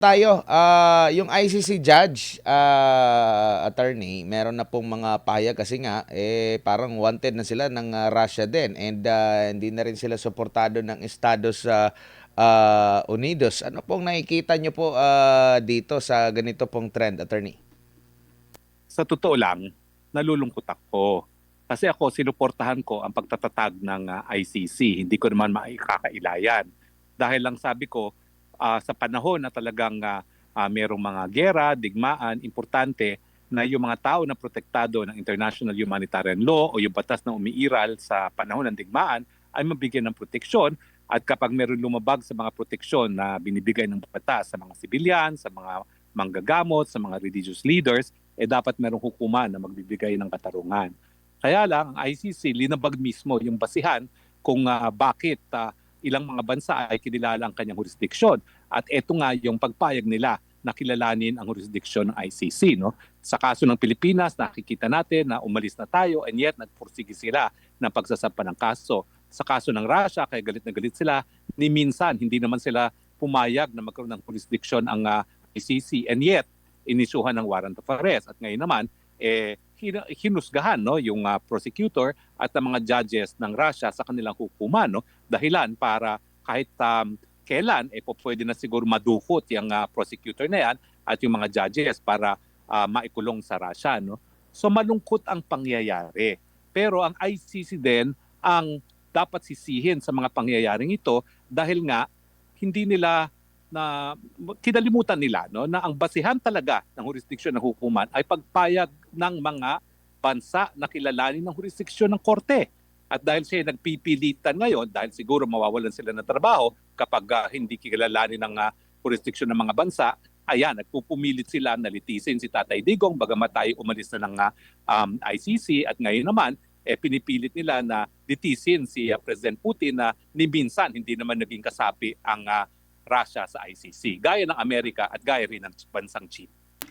Tayo, yung ICC judge, attorney, meron na pong mga pahayag kasi nga parang wanted na sila ng Russia din and hindi na rin sila suportado ng Estados Unidos. Ano pong nakikita nyo po dito sa ganito pong trend, attorney? Sa totoo lang, nalulungkot ako. Kasi ako, sinuportahan ko ang pagtatatag ng ICC. Hindi ko naman maikakailayan. Dahil lang sabi ko, sa panahon na talagang merong mga gera, digmaan, importante na yung mga tao na protektado ng international humanitarian law o yung batas na umiiral sa panahon ng digmaan ay mabigyan ng proteksyon. At kapag meron lumabag sa mga proteksyon na binibigay ng batas sa mga sibilyan, sa mga manggagamot, sa mga religious leaders, dapat merong hukuman na magbibigay ng katarungan. Kaya lang, ang ICC linabag mismo yung basihan kung bakit ilang mga bansa ay kinilala ang kanyang jurisdiksyon. At ito nga yung pagpayag nila na kilalanin ang jurisdiksyon ng ICC. No? Sa kaso ng Pilipinas, nakikita natin na umalis na tayo and yet nagpursige sila ng pagsasampa ng kaso. Sa kaso ng Russia, kaya galit na galit sila, ni minsan hindi naman sila pumayag na magkaroon ng jurisdiksyon ang ICC and yet inisyuhan ng warrant of arrest. At ngayon naman, hinusgahan no, yung prosecutor at ang mga judges ng Russia sa kanilang hukuman. No? Dahilan para kahit kailan, pwede na siguro madukot yung prosecutor na yan at yung mga judges para maikulong sa Russia. No? So malungkot ang pangyayari. Pero ang ICC din ang dapat sisihin sa mga pangyayaring ito dahil nga hindi nila na kinalimutan nila no na ang basihan talaga ng jurisdiksyon ng hukuman ay pagpayag ng mga bansa na kilalanin ng jurisdiksyon ng korte. At dahil siya nagpipilitan ngayon, dahil siguro mawawalan sila ng trabaho kapag hindi kilalanin ng jurisdiksyon ng mga bansa, ayan, nagpupumilit sila na litisin si Tatay Digong bagamat tayo umalis na ng ICC at ngayon naman pinipilit nila na litisin si President Putin na ni minsan hindi naman naging kasapi ang Russia sa ICC, gaya ng Amerika at gaya rin ng bansang China.